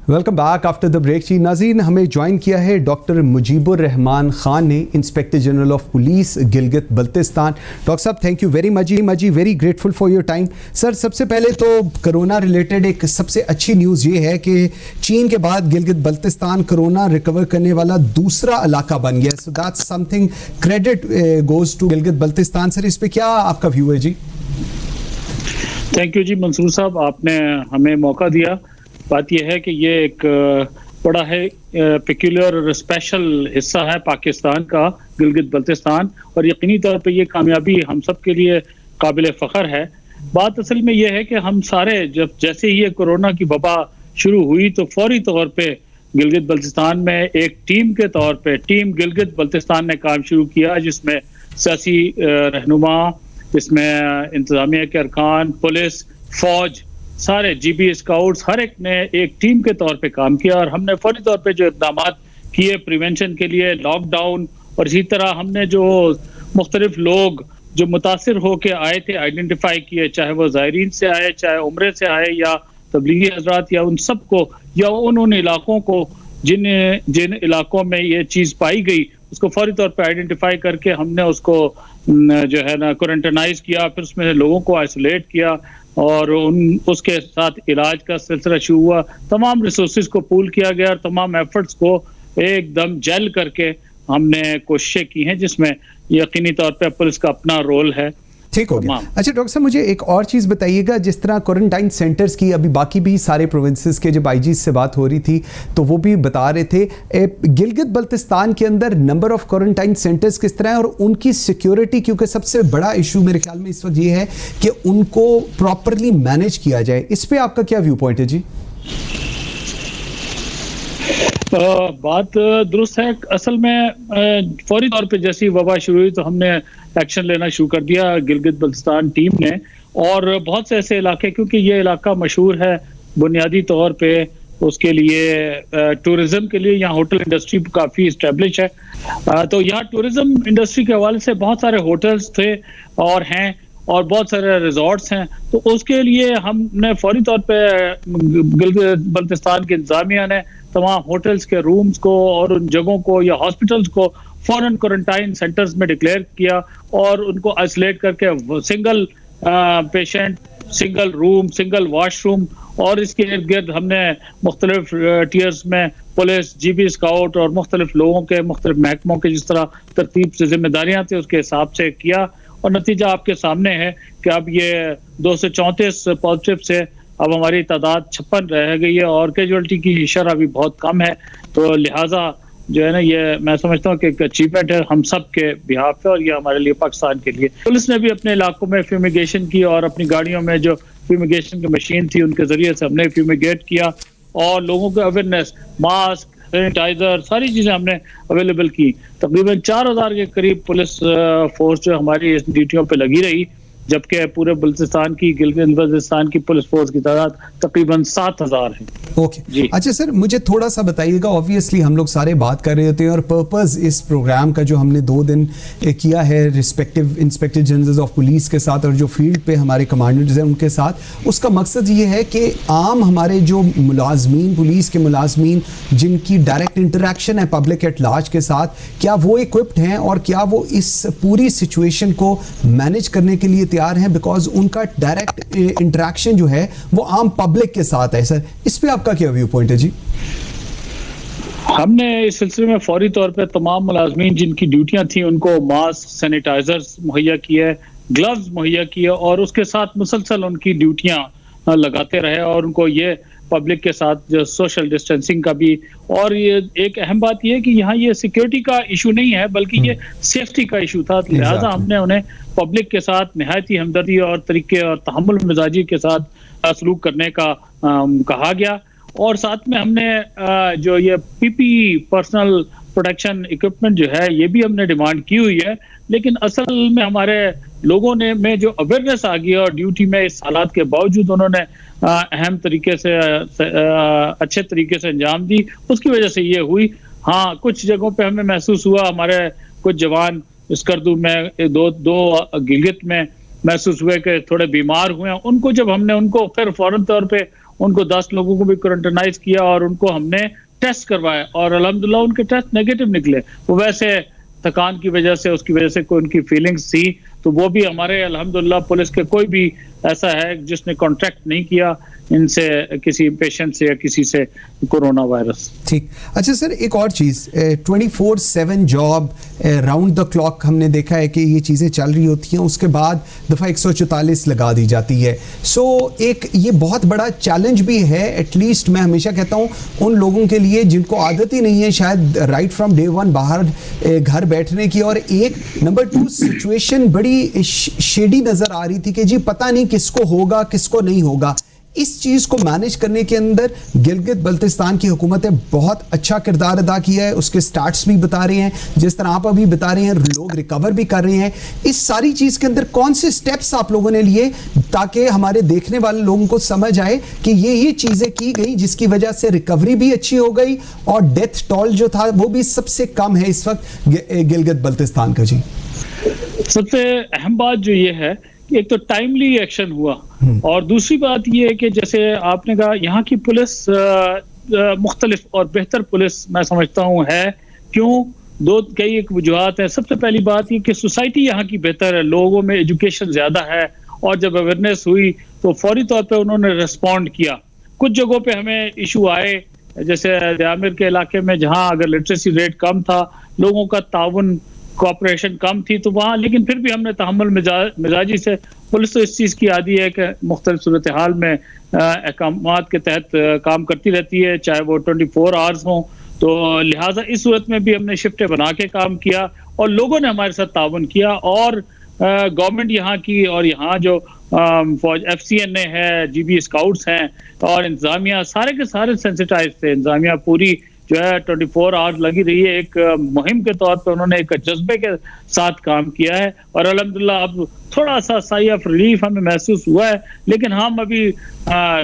Welcome back after the break. जी नाज़रीन, हमें ज्वाइन किया है डॉक्टर मुजीबुर रहमान खान ने, inspector general of police Gilgit Baltistan. Doctor साहब, thank you very much, very grateful for your time. Sir, सबसे पहले तो कोरोना रिलेटेड एक सबसे अच्छी न्यूज़ ये है कि चीन के बाद गिलगित बल्तिस्तान कोरोना रिकवर करने वाला दूसरा इलाका बन गया। So that's something, credit goes to Gilgit Baltistan. Sir, इस पर क्या आपका व्यू है जी? थैंक यू जी मंसूर साहब, आपने हमें मौका दिया। बात यह है कि ये एक बड़ा है पेक्यूलर और स्पेशल हिस्सा है पाकिस्तान का, गिलगित बल्तिस्तान, और यकीनी तौर पे ये कामयाबी हम सब के लिए काबिल फ़ख्र है। बात असल में ये है कि हम सारे जब जैसे ही ये कोरोना की वबा शुरू हुई तो फौरी तौर पे गिलगित बल्तिस्तान में एक टीम के तौर पे टीम गिलगित बल्तिस्तान ने काम शुरू किया, जिसमें सियासी रहनुमा, जिसमें इंतजामिया के अरकान, पुलिस, फौज, सारे जीबी स्काउट्स, हर एक ने एक टीम के तौर पे काम किया। और हमने फौरी तौर पे जो इक़दाम किए प्रिवेंशन के लिए, लॉकडाउन, और इसी तरह हमने जो मुख्तलिफ लोग जो मुतासिर होके आए थे आइडेंटिफाई किए, चाहे वो ज़ायरीन से आए, चाहे उम्रे से आए, या तबलीगी हजरात, या उन सब को, या उन इलाकों को जिन इलाकों में ये चीज़ पाई गई, उसको फौरी तौर पे आइडेंटिफाई करके हमने उसको जो है ना क्वारंटाइनाइज किया, फिर उसमें लोगों को आइसोलेट किया और उसके साथ इलाज का सिलसिला शुरू हुआ। तमाम रिसोर्सेज को पूल किया गया और तमाम एफर्ट्स को एकदम जेल करके हमने कोशिशें की हैं, जिसमें यकीनी तौर पे पुलिस का अपना रोल है। ठीक हो गया। अच्छा डॉक्टर साहब, मुझे एक और चीज़ बताइएगा, जिस तरह क्वारंटाइन सेंटर्स की अभी बाकी भी सारे प्रोविंसेस के जब आईजी से बात हो रही थी तो वो भी बता रहे थे, गिलगित बल्तिस्तान के अंदर नंबर ऑफ क्वारंटाइन सेंटर्स किस तरह है और उनकी सिक्योरिटी, क्योंकि सबसे बड़ा इशू मेरे ख्याल में इस वक्त ये है कि उनको प्रॉपरली मैनेज किया जाए। इस पर आपका क्या व्यू पॉइंट है जी? बात दुरुस्त है। असल में फौरी तौर पे जैसी वबा शुरू हुई तो हमने एक्शन लेना शुरू कर दिया गिलगित बल्तिस्तान टीम ने, और बहुत से ऐसे इलाके, क्योंकि ये इलाका मशहूर है बुनियादी तौर पे उसके लिए टूरिज्म के लिए, यहाँ होटल इंडस्ट्री काफ़ी इस्टेब्लिश है, तो यहाँ टूरिज्म इंडस्ट्री के हवाले से बहुत सारे होटल्स थे और हैं, और बहुत सारे रिजॉर्ट्स हैं। तो उसके लिए हमने फौरी तौर पे गिलगित बल्तिस्तान की इंतजामिया ने तमाम होटल्स के रूम्स को और उन जगहों को या हॉस्पिटल्स को फौरन क्वारंटाइन सेंटर्स में डिक्लेयर किया और उनको आइसोलेट करके single patient, single room, single washroom, और इसके इर्द गिर्द हमने मुख्तलिफ टीयर्स में पुलिस, जीबी स्काउट और मुख्तलिफ लोगों के, मुख्तलिफ महकमों के जिस तरह तरतीब से जिम्मेदारियां थी उसके हिसाब से किया, और नतीजा आपके सामने है कि अब ये 234 पॉजिटिव से अब हमारी तादाद 56 रह गई है और कैजुअलिटी की शरह भी बहुत कम है। तो लिहाजा जो है ना, ये मैं समझता हूँ कि एक अचीवमेंट है हम सब के बिहाफ पे, और ये हमारे लिए, पाकिस्तान के लिए। पुलिस ने भी अपने इलाकों में फ्यूमिगेशन की और अपनी गाड़ियों में जो फ्यूमिगेशन की मशीन थी उनके जरिए से हमने फ्यूमिगेट किया, और लोगों को अवेयरनेस, मास्क, सैनिटाइजर, सारी चीज़ें हमने अवेलेबल की। तकरीबन 4000 के करीब पुलिस फोर्स जो हमारी इस ड्यूटियों पे लगी रही, जबकि पूरे बल्तिस्तान की, गिलगित बल्तिस्तान की पुलिस फोर्स की तादाद तकरीबन 7000 है। ओके जी। अच्छा सर, मुझे थोड़ा सा बताइएगा, ऑब्वियसली हम लोग सारे बात कर रहे होते हैं और पर्पस इस प्रोग्राम का जो हमने 2 दिन किया है respective inspector general of police के साथ और जो फील्ड पे हमारे कमांडर्स हैं उनके साथ, उसका मकसद ये है कि आम हमारे जो मुलाजमीन, पुलिस के मुलाजमीन जिनकी डायरेक्ट इंटरेक्शन है पब्लिक एट लार्ज के साथ, क्या वो इक्विप्ड हैं और क्या वो इस पूरी सिचुएशन को मैनेज करने के लिए तैयार हैं, बिकॉज उनका डायरेक्ट इंटरेक्शन जो है वो आम पब्लिक के साथ है। सर, इस पे आपका क्या व्यू पॉइंट है जी? हमने इस सिलसिले में फौरी तौर पे तमाम मुलाजमीन जिनकी ड्यूटियां थी उनको मास्क, सैनिटाइजर्स मुहैया किए, ग्लव्स मुहैया किए, और उसके साथ मुसलसल उनकी ड्यूटियां लगाते रहे, और उनको ये पब्लिक के साथ जो सोशल डिस्टेंसिंग का भी, और ये एक अहम बात ये है कि यहाँ ये सिक्योरिटी का इशू नहीं है बल्कि ये सेफ्टी का इशू था। लिहाजा हमने उन्हें पब्लिक के साथ निहायती हमदर्दी और तरीके और तहम्मुल मिजाजी के साथ सलूक करने का कहा गया, और साथ में हमने जो ये पीपीई पर्सनल प्रोटेक्शन इक्विपमेंट जो है ये भी हमने डिमांड की हुई है, लेकिन असल में हमारे लोगों ने में जो अवेयरनेस आ गई और ड्यूटी में इस हालात के बावजूद उन्होंने अहम तरीके से अच्छे तरीके से अंजाम दी, उसकी वजह से ये हुई। हाँ, कुछ जगहों पे हमें महसूस हुआ, हमारे कुछ जवान स्कर्दू में दो गिलगित में महसूस हुए कि थोड़े बीमार हुए हैं, उनको जब हमने उनको फिर फौरन तौर पे उनको 10 लोगों को भी क्वारंटाइनाइज किया और उनको हमने टेस्ट करवाया और अल्हम्दुलिल्लाह उनके टेस्ट नेगेटिव निकले। वो वैसे थकान की वजह से, उसकी वजह से कोई उनकी फीलिंग्स थी, तो वो भी हमारे अल्हम्दुलिल्लाह पुलिस के कोई भी ऐसा है जिसने कॉन्ट्रैक्ट नहीं किया इनसे, किसी पेशेंट से या किसी से कोरोना वायरस। ठीक। अच्छा सर, एक और चीज़, 24/7 जॉब, राउंड द क्लॉक हमने देखा है कि ये चीज़ें चल रही होती हैं, उसके बाद दफ़ा 144 लगा दी जाती है। सो एक ये बहुत बड़ा चैलेंज भी है, एटलीस्ट मैं हमेशा कहता हूँ उन लोगों के लिए जिनको आदत ही नहीं है शायद राइट फ्रॉम डे वन बाहर घर बैठने की। और एक नंबर 2 सिचुएशन बड़ी शेडी नज़र आ रही थी कि जी पता नहीं किसको होगा किसको नहीं होगा। इस चीज को मैनेज करने के अंदर गिलगित बल्तिस्तान की हुकूमत ने बहुत अच्छा किरदार अदा किया है। उसके स्टार्ट्स भी बता रहे हैं, जिस तरह आप अभी बता रहे हैं, लोग रिकवर भी कर रहे हैं। इस सारी चीज के अंदर कौन से स्टेप्स आप लोगों ने लिए ताकि हमारे देखने वाले लोगों को समझ आए कि ये चीजें की गई जिसकी वजह से रिकवरी भी अच्छी हो गई और डेथ टॉल जो था वो भी सबसे कम है इस वक्त गिलगित बल्तिस्तान का? जी, सबसे अहम बात जो ये है कि एक तो टाइमली एक्शन हुआ और दूसरी बात ये है कि जैसे आपने कहा यहाँ की पुलिस मुख्तलिफ और बेहतर पुलिस मैं समझता हूँ है। क्यों? कई एक वजूहात है। सबसे पहली बात ये कि सोसाइटी यहाँ की बेहतर है, लोगों में एजुकेशन ज्यादा है और जब अवेयरनेस हुई तो फौरी तौर पे उन्होंने रिस्पॉन्ड किया। कुछ जगहों पे हमें इशू आए, जैसे आमिर के इलाके में जहाँ अगर लिटरेसी रेट कम था, लोगों का ताउन कोऑपरेशन कम थी, तो वहाँ लेकिन फिर भी हमने तहम्मुल मिजाजी से, पुलिस तो इस चीज़ की आदी है कि मुख्तलिफ सूरत हाल में अहकामात के तहत काम करती रहती है, चाहे वो 24 आवर्स हों। तो लिहाजा इस सूरत में भी हमने शिफ्टें बना के काम किया और लोगों ने हमारे साथ ताउन किया और गवर्नमेंट यहाँ की और यहाँ जो फौज FCNA है, GB स्काउट्स हैं और इंतजामिया सारे के सारे सेंसिटाइज थे। इंतजामिया पूरी जो है 24 आवर्स लगी रही है। एक मुहिम के तौर पर उन्होंने एक जज्बे के साथ काम किया है और अल्हम्दुलिल्लाह अब थोड़ा सा साई ऑफ रिलीफ हमें महसूस हुआ है, लेकिन हम अभी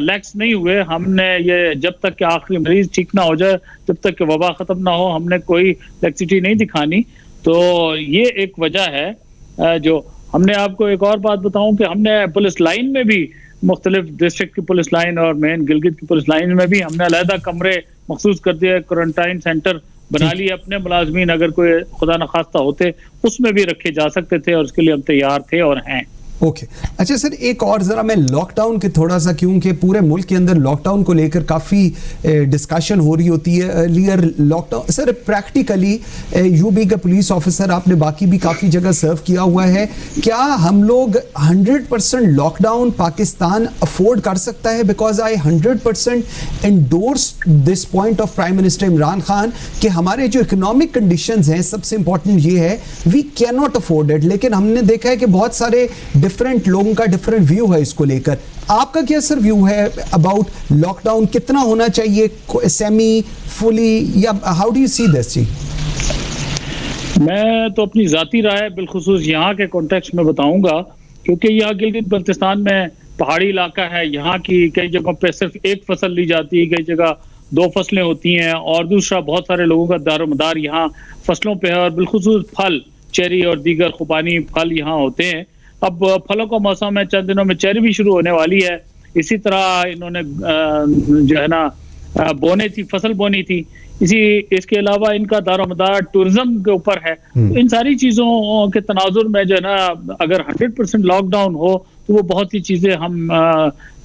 लैक्स नहीं हुए। हमने ये जब तक कि आखिरी मरीज ठीक ना हो जाए, जब तक कि वबा ख़त्म ना हो, हमने कोई लैक्सिटी नहीं दिखानी। तो ये एक वजह है जो हमने। आपको एक और बात बताऊं कि हमने पुलिस लाइन में भी, मुख्तलिफ डिस्ट्रिक्ट की पुलिस लाइन और मेन गिलगित की पुलिस लाइन में भी हमने अलहदा कमरे मखसूस कर दिया, क्वारंटाइन सेंटर बना लिए। अपने मुलाजमीन अगर कोई खुदा न खास्ता होते उसमें भी रखे जा सकते थे और उसके लिए हम तैयार थे और हैं। ओके। अच्छा सर, एक और ज़रा मैं लॉकडाउन के थोड़ा सा, क्योंकि पूरे मुल्क के अंदर लॉकडाउन को लेकर काफ़ी डिस्कशन हो रही होती है। Earlier lockdown sir, practically you being a police officer आपने बाकी भी काफ़ी जगह सर्व किया हुआ है, क्या हम लोग 100% लॉकडाउन पाकिस्तान अफोर्ड कर सकता है? Because I 100% endorse this point of prime minister Imran Khan कि हमारे जो इकोनॉमिक कंडीशंस हैं, सबसे इंपॉर्टेंट ये है we can not afford it. लेकिन हमने देखा है कि बहुत सारे डिफरेंट लोगों का डिफरेंट व्यू है इसको लेकर। आपका क्या सर व्यू है अबाउट लॉकडाउन? कितना होना चाहिए, सेमी, फुली, या how do you see this? जी, मैं तो अपनी जाती राय बिलखुसूस यहाँ के कॉन्टेक्स्ट में बताऊंगा, क्योंकि यहाँ गिलगित बल्तिस्तान में पहाड़ी इलाका है। यहाँ की कई जगहों पे सिर्फ एक फसल ली जाती है, कई जगह 2 फसलें होती हैं और दूसरा बहुत सारे लोगों का दारोमदार यहाँ फसलों पे है और बिलखुसूस फल, चेरी और दीगर खुबानी फल यहाँ होते हैं। अब फलों का मौसम है, चंद दिनों में चेरी भी शुरू होने वाली है। इसी तरह इन्होंने जो है ना फसल बोनी थी। इसके अलावा इनका दारोमदार टूरिज्म के ऊपर है। इन सारी चीज़ों के तनाजुर में जो है ना, अगर 100% लॉकडाउन हो तो वो बहुत सी चीज़ें हम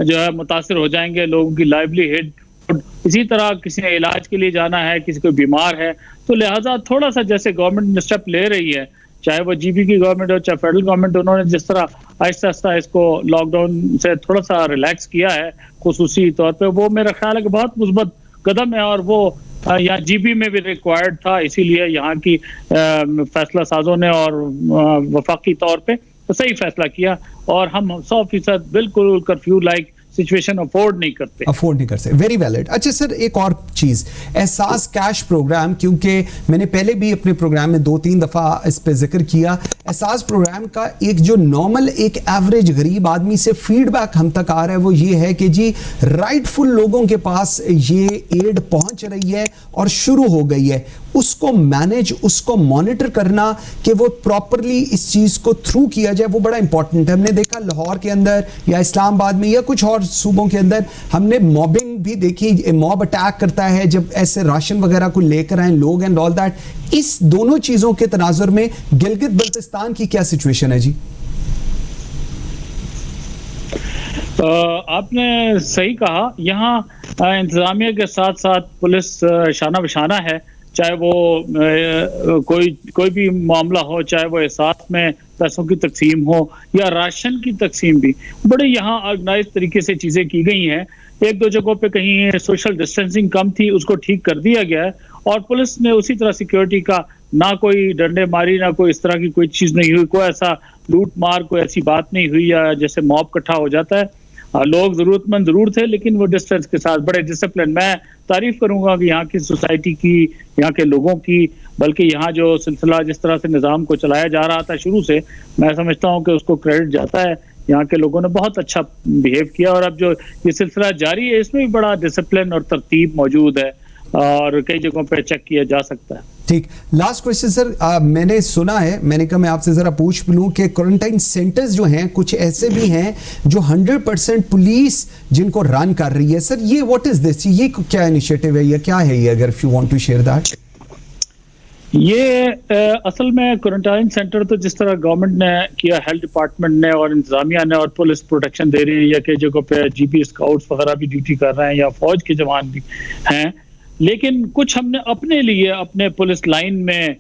जो है मुतासिर हो जाएंगे, लोगों की लाइवलीहुड। इसी तरह किसी ने इलाज के लिए जाना है, किसी को बीमार है, तो लिहाजा थोड़ा सा जैसे गवर्नमेंट स्टेप ले रही है, चाहे वो GB की गवर्नमेंट हो चाहे फेडरल गवर्नमेंट, उन्होंने जिस तरह आहिस्ता आहिस्ता इसको लॉकडाउन से थोड़ा सा रिलैक्स किया है खुसूसी तौर पे, वो मेरा ख्याल है कि बहुत मुस्बत कदम है और वो यहाँ GB में भी रिक्वायर्ड था। इसीलिए यहाँ की फैसला साजों ने और वफाकी तौर पे तो सही फैसला किया और हम 100% बिल्कुल कर्फ्यू लाइक सिचुएशन अफोर्ड नहीं कर सकते। Very valid. अच्छा सर, एक और चीज, एहसास कैश प्रोग्राम, क्योंकि मैंने पहले भी अपने प्रोग्राम में 2-3 दफा इस पे जिक्र किया। एहसास प्रोग्राम का एक जो नॉर्मल एक एवरेज गरीब आदमी से फीडबैक हम तक आ रहा है वो ये है कि जी राइटफुल लोगों के पास ये एड पहुंच रही है और शुरू हो गई है। उसको मैनेज, उसको मॉनिटर करना कि वो प्रॉपरली इस चीज़ को थ्रू किया जाए, वो बड़ा इंपॉर्टेंट है। हमने देखा लाहौर के अंदर या इस्लामाबाद में या कुछ और सूबों के अंदर हमने मॉबिंग भी देखी, मॉब अटैक करता है जब ऐसे राशन वगैरह को लेकर आए लोग एंड ऑल दैट। इस दोनों चीज़ों के तनाजुर में गिलगित बल्तिस्तान की क्या सिचुएशन है जी? आपने सही कहा, यहाँ इंतजामिया के साथ साथ पुलिस शाना बशाना है, चाहे वो कोई भी मामला हो, चाहे वो एहसास में पैसों की तकसीम हो या राशन की तकसीम भी बड़े यहाँ ऑर्गेनाइज तरीके से चीज़ें की गई हैं। एक दो जगहों पे कहीं सोशल डिस्टेंसिंग कम थी, उसको ठीक कर दिया गया है और पुलिस ने उसी तरह सिक्योरिटी का ना कोई डंडे मारी, ना कोई इस तरह की कोई चीज़ नहीं हुई, कोई ऐसा लूट मार, कोई ऐसी बात नहीं हुई या जैसे मॉब इकट्ठा हो जाता है। लोग ज़रूरतमंद ज़रूर थे लेकिन वो डिस्टेंस के साथ बड़े डिसिप्लिन। मैं तारीफ करूंगा कि यहाँ की सोसाइटी की, यहाँ के लोगों की, बल्कि यहाँ जो सिलसिला जिस तरह से निज़ाम को चलाया जा रहा था शुरू से, मैं समझता हूँ कि उसको क्रेडिट जाता है। यहाँ के लोगों ने बहुत अच्छा बिहेव किया और अब जो ये सिलसिला जारी है इसमें भी बड़ा डिसिप्लिन और तरतीब मौजूद है और कई जगहों पर चेक किया जा सकता है। ठीक, लास्ट क्वेश्चन सर, मैंने सुना है, मैंने कहा मैं आपसे ज़रा पूछ लूँ कि क्वारंटाइन सेंटर्स जो हैं कुछ ऐसे भी हैं जो 100% पुलिस जिनको रन कर रही है। सर ये व्हाट इज़ दिस, ये क्या इनिशिएटिव है, ये क्या है ये, अगर if you want to share that? ये असल में क्वारंटाइन सेंटर तो जिस तरह गवर्नमेंट ने किया, हेल्थ डिपार्टमेंट ने और इंतजामिया ने और पुलिस प्रोटेक्शन दे रही है, या कई जगहों पे जीपी स्काउट्स वगैरह भी ड्यूटी कर रहे हैं या फौज के जवान भी हैं, लेकिन कुछ हमने अपने लिए अपने पुलिस लाइन में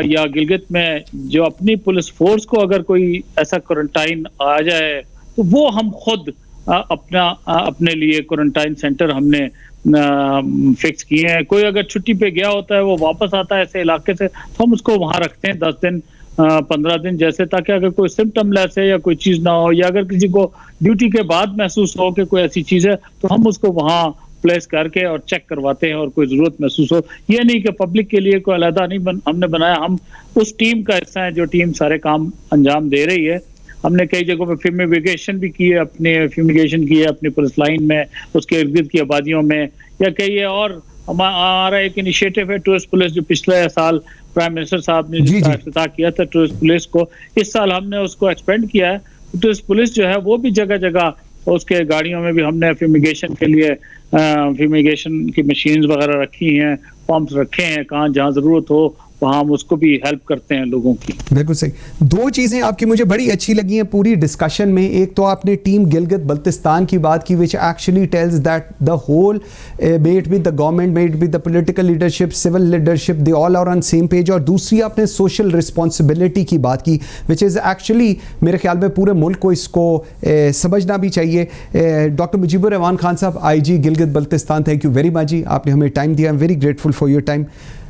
या गिलगित में जो अपनी पुलिस फोर्स को अगर कोई ऐसा क्वारंटाइन आ जाए तो वो हम खुद अपने लिए क्वारंटाइन सेंटर हमने फिक्स किए हैं। कोई अगर छुट्टी पे गया होता है, वो वापस आता है ऐसे इलाके से, तो हम उसको वहां रखते हैं 10 दिन 15 दिन जैसे, ताकि अगर कोई सिम्टम लेस है या कोई चीज ना हो, या अगर किसी को ड्यूटी के बाद महसूस हो कि कोई ऐसी चीज है तो हम उसको वहां प्लेस करके और चेक करवाते हैं और कोई जरूरत महसूस हो। ये नहीं कि पब्लिक के लिए कोई अलहदा नहीं हमने बनाया, हम उस टीम का हिस्सा है जो टीम सारे काम अंजाम दे रही है। हमने कई जगहों पे फ्यूमिगेशन भी की है, अपनी पुलिस लाइन में, उसके इर्द गिर्द की आबादियों में, या कई और हमारा एक इनिशिएटिव है टूरिस्ट पुलिस, जो पिछले साल प्राइम मिनिस्टर साहब ने इफ्तिताह किया था टूरिस्ट पुलिस को, इस साल हमने उसको एक्सपेंड किया है। टूरिस्ट पुलिस जो है वो भी जगह जगह, उसके गाड़ियों में भी हमने फ्यूमिगेशन के लिए फ्यूमिगेशन की मशीन्स वगैरह रखी हैं, पंप्स रखे हैं, कहाँ जहाँ जरूरत हो वहाँ हम उसको भी हेल्प करते हैं लोगों की। बिल्कुल सही। दो चीज़ें आपकी मुझे बड़ी अच्छी लगी हैं पूरी डिस्कशन में। एक तो आपने टीम गिलगित बल्तिस्तान की बात की, which actually tells that the whole, may it be the government, may it be the political leadership, civil leadership, they all are on same page. और दूसरी आपने सोशल रिस्पॉन्सिबिलिटी की बात की, विच इज़ एक्चुअली मेरे ख्याल में पूरे मुल्क को इसको समझना भी चाहिए। डॉक्टर मुजीबुर रहमान खान साहब, IG Gilgit Baltistan, thank you very much जी, आपने हमें टाइम दिया। I am very grateful for your time.